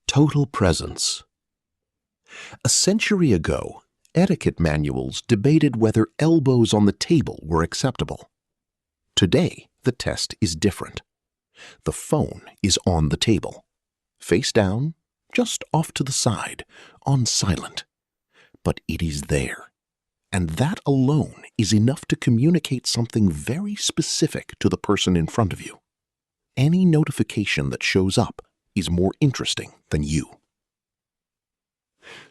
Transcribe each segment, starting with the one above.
Total presence. A century ago, etiquette manuals debated whether elbows on the table were acceptable. Today, the test is different. The phone is on the table, face down, just off to the side, on silent. But it is there, and that alone is enough to communicate something very specific to the person in front of you. Any notification that shows up is more interesting than you.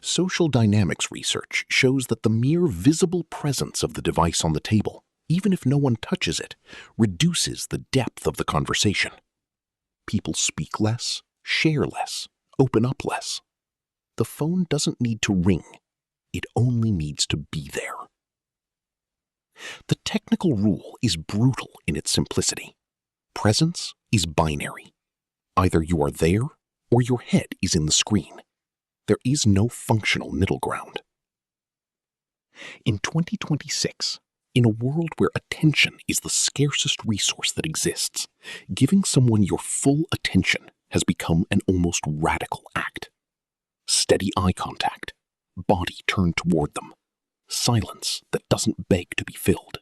Social dynamics research shows that the mere visible presence of the device on the table, even if no one touches it, reduces the depth of the conversation. People speak less, share less, open up less. The phone doesn't need to ring. It only needs to be there. The technical rule is brutal in its simplicity. Presence is binary. Either you are there or your head is in the screen. There is no functional middle ground. In 2026, in a world where attention is the scarcest resource that exists, giving someone your full attention has become an almost radical act. Steady eye contact, body turned toward them, silence that doesn't beg to be filled.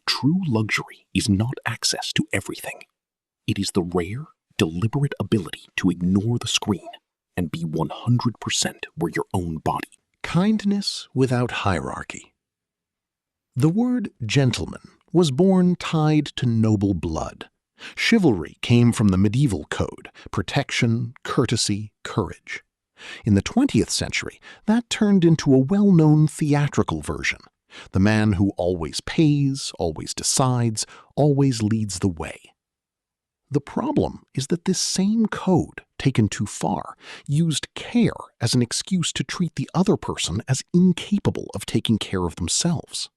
True luxury is not access to everything. It is the rare, deliberate ability to ignore the screen and be 100% where your own body. Kindness without hierarchy. The word gentleman was born tied to noble blood. Chivalry came from the medieval code: protection, courtesy, courage. In the 20th century, that turned into a well-known theatrical version. The man who always pays, always decides, always leads the way. The problem is that this same code, taken too far, used care as an excuse to treat the other person as incapable of taking care of themselves.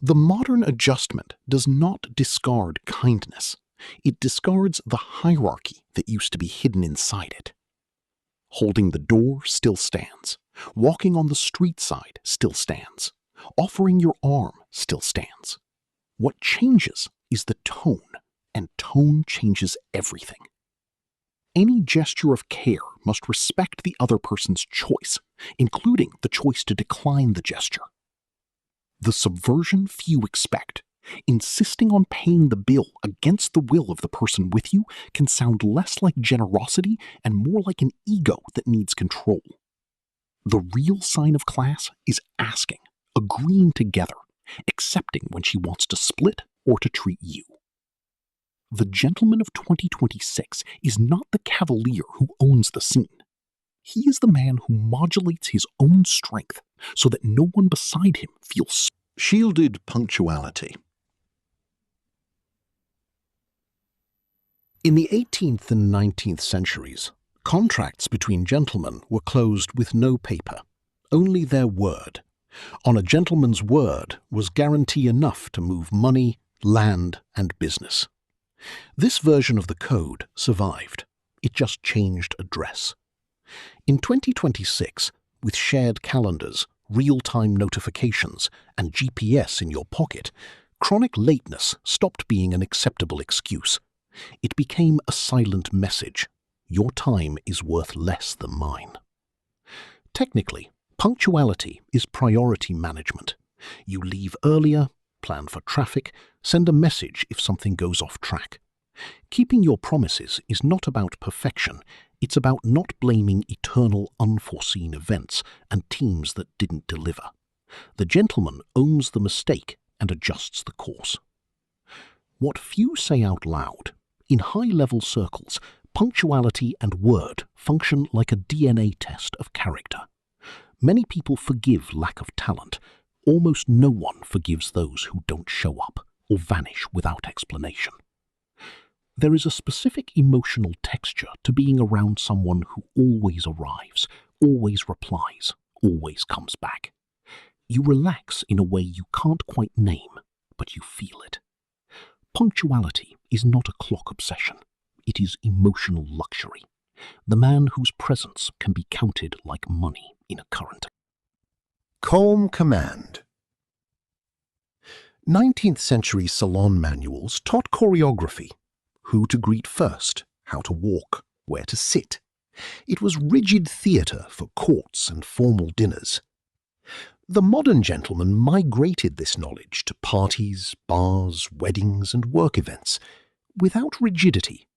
The modern adjustment does not discard kindness. It discards the hierarchy that used to be hidden inside it. Holding the door still stands. Walking on the street side still stands. Offering your arm still stands. What changes is the tone, and tone changes everything. Any gesture of care must respect the other person's choice, including the choice to decline the gesture. The subversion few expect, insisting on paying the bill against the will of the person with you, can sound less like generosity and more like an ego that needs control. The real sign of class is asking, agreeing together, accepting when she wants to split or to treat you. The gentleman of 2026 is not the cavalier who owns the scene. He is the man who modulates his own strength so that no one beside him feels shielded punctuality. In the 18th and 19th centuries, contracts between gentlemen were closed with no paper, only their word. On a gentleman's word was guarantee enough to move money, land, and business. This version of the code survived. It just changed address. In 2026, with shared calendars, real-time notifications, and GPS in your pocket, chronic lateness stopped being an acceptable excuse. It became a silent message. Your time is worth less than mine. Technically, punctuality is priority management. You leave earlier, plan for traffic, send a message if something goes off track. Keeping your promises is not about perfection. It's about not blaming eternal unforeseen events and teams that didn't deliver. The gentleman owns the mistake and adjusts the course. What few say out loud, in high-level circles, punctuality and word function like a DNA test of character. Many people forgive lack of talent. Almost no one forgives those who don't show up or vanish without explanation. There is a specific emotional texture to being around someone who always arrives, always replies, always comes back. You relax in a way you can't quite name, but you feel it. Punctuality is not a clock obsession. It is emotional luxury. The man whose presence can be counted like money in a current. Calm command. 19th century salon manuals taught choreography. Who to greet first, how to walk, where to sit. It was rigid theatre for courts and formal dinners. The modern gentleman migrated this knowledge to parties, bars, weddings, and work events, without rigidity,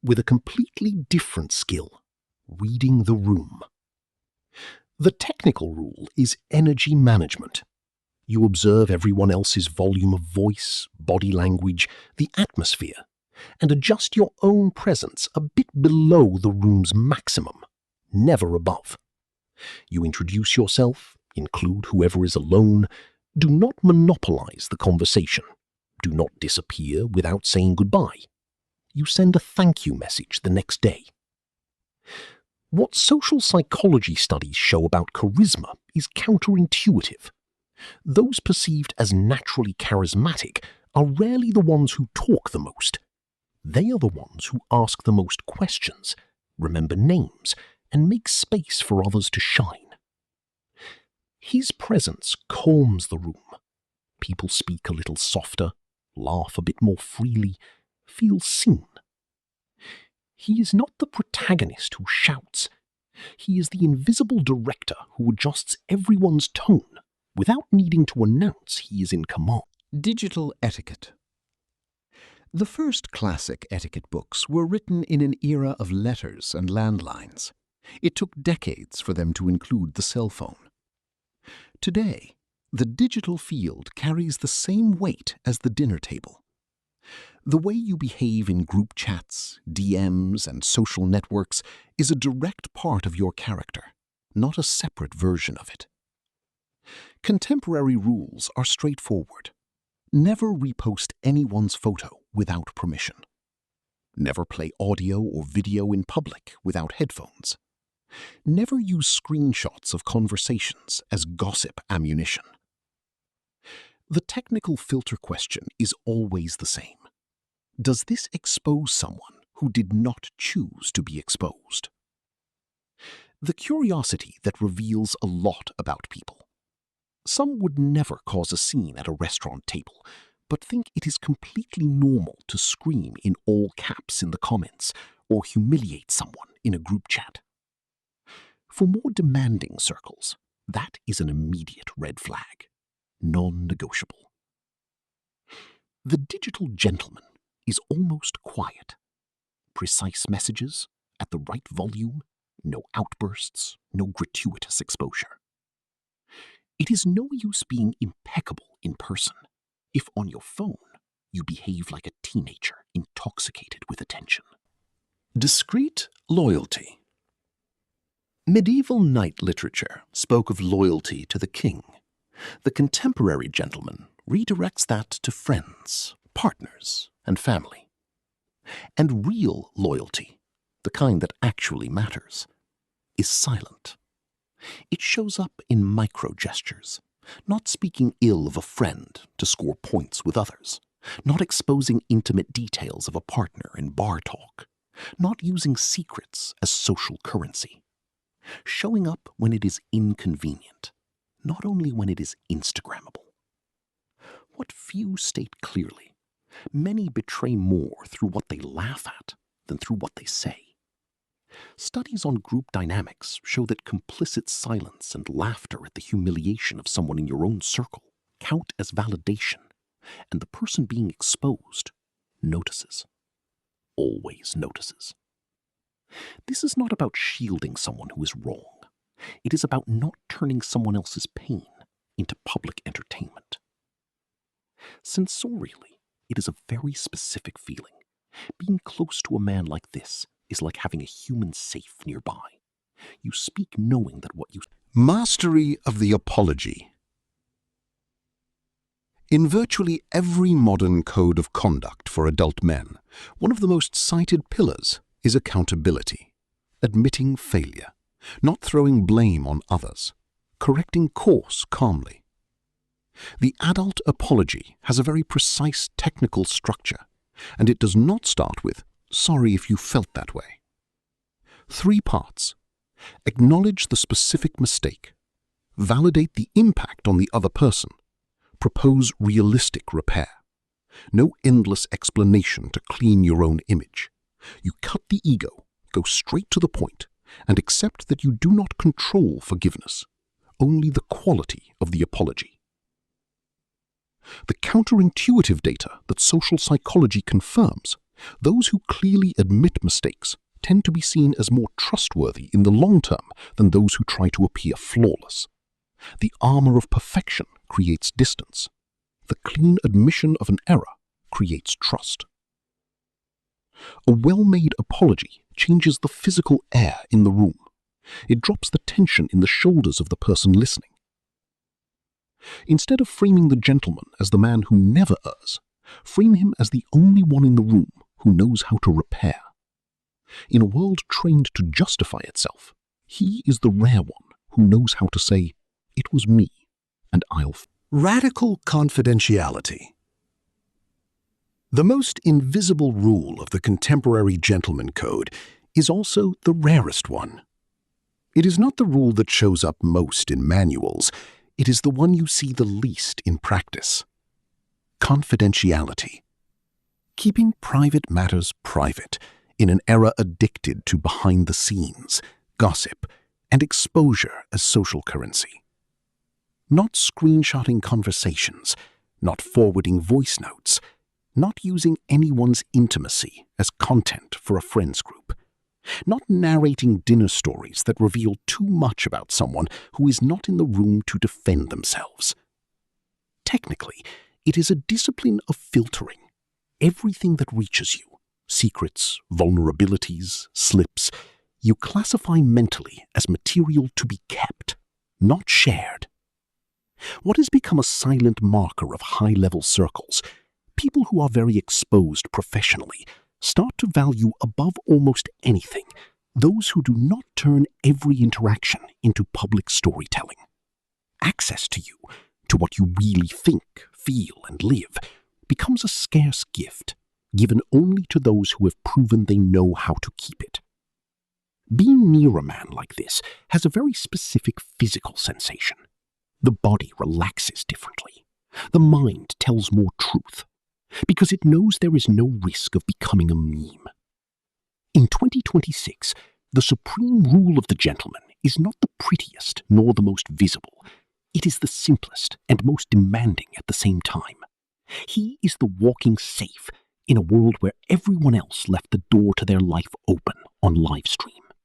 with a completely different skill: reading the room. The technical rule is energy management. You observe everyone else's volume of voice, body language, the atmosphere, and adjust your own presence a bit below the room's maximum, never above. You introduce yourself, include whoever is alone. Do not monopolize the conversation. Do not disappear without saying goodbye. You send a thank you message the next day. What social psychology studies show about charisma is counterintuitive. Those perceived as naturally charismatic are rarely the ones who talk the most. They are the ones who ask the most questions, remember names, and make space for others to shine. His presence calms the room. People speak a little softer, laugh a bit more freely, feel seen. He is not the protagonist who shouts. He is the invisible director who adjusts everyone's tone without needing to announce he is in command. Digital etiquette. The first classic etiquette books were written in an era of letters and landlines. It took decades for them to include the cell phone. Today, the digital field carries the same weight as the dinner table. The way you behave in group chats, DMs, and social networks is a direct part of your character, not a separate version of it. Contemporary rules are straightforward. Never repost anyone's photo without permission. Never play audio or video in public without headphones. Never use screenshots of conversations as gossip ammunition. The technical filter question is always the same. Does this expose someone who did not choose to be exposed? The curiosity that reveals a lot about people. Some would never cause a scene at a restaurant table, but think it is completely normal to scream in all caps in the comments or humiliate someone in a group chat. For more demanding circles, that is an immediate red flag, non-negotiable. The digital gentleman is almost quiet. Precise messages, at the right volume, no outbursts, no gratuitous exposure. It is no use being impeccable in person if on your phone you behave like a teenager intoxicated with attention. Discreet loyalty. Medieval knight literature spoke of loyalty to the king. The contemporary gentleman redirects that to friends, partners, and family. And real loyalty, the kind that actually matters, is silent. It shows up in micro-gestures, not speaking ill of a friend to score points with others, not exposing intimate details of a partner in bar talk, not using secrets as social currency. Showing up when it is inconvenient, not only when it is Instagrammable. What few state clearly, many betray more through what they laugh at than through what they say. Studies on group dynamics show that complicit silence and laughter at the humiliation of someone in your own circle count as validation, and the person being exposed notices. Always notices. This is not about shielding someone who is wrong. It is about not turning someone else's pain into public entertainment. Sensorially, it is a very specific feeling. Being close to a man like this is like having a human safe nearby. You speak knowing that what you... Mastery of the apology. In virtually every modern code of conduct for adult men, one of the most cited pillars is accountability, admitting failure, not throwing blame on others, correcting course calmly. The adult apology has a very precise technical structure, and it does not start with, "Sorry if you felt that way." 3 parts. Acknowledge the specific mistake, validate the impact on the other person, propose realistic repair. No endless explanation to clean your own image. You cut the ego, go straight to the point, and accept that you do not control forgiveness, only the quality of the apology. The counterintuitive data that social psychology confirms, those who clearly admit mistakes tend to be seen as more trustworthy in the long term than those who try to appear flawless. The armor of perfection creates distance. The clean admission of an error creates trust. A well-made apology changes the physical air in the room. It drops the tension in the shoulders of the person listening. Instead of framing the gentleman as the man who never errs, frame him as the only one in the room who knows how to repair. In a world trained to justify itself, he is the rare one who knows how to say, "It was me, and I'll..." Radical confidentiality. The most invisible rule of the contemporary gentleman code is also the rarest one. It is not the rule that shows up most in manuals. It is the one you see the least in practice. Confidentiality. Keeping private matters private in an era addicted to behind-the-scenes, gossip, and exposure as social currency. Not screenshotting conversations, not forwarding voice notes, not using anyone's intimacy as content for a friends group, not narrating dinner stories that reveal too much about someone who is not in the room to defend themselves. Technically, it is a discipline of filtering everything that reaches you, secrets, vulnerabilities, slips, you classify mentally as material to be kept, not shared. What has become a silent marker of high-level circles, people who are very exposed professionally start to value above almost anything those who do not turn every interaction into public storytelling. Access to you, to what you really think, feel, and live, becomes a scarce gift, given only to those who have proven they know how to keep it. Being near a man like this has a very specific physical sensation. The body relaxes differently. The mind tells more truth, because it knows there is no risk of becoming a meme. In 2026, the supreme rule of the gentleman is not the prettiest nor the most visible. It is the simplest and most demanding at the same time. He is the walking safe in a world where everyone else left the door to their life open on live stream.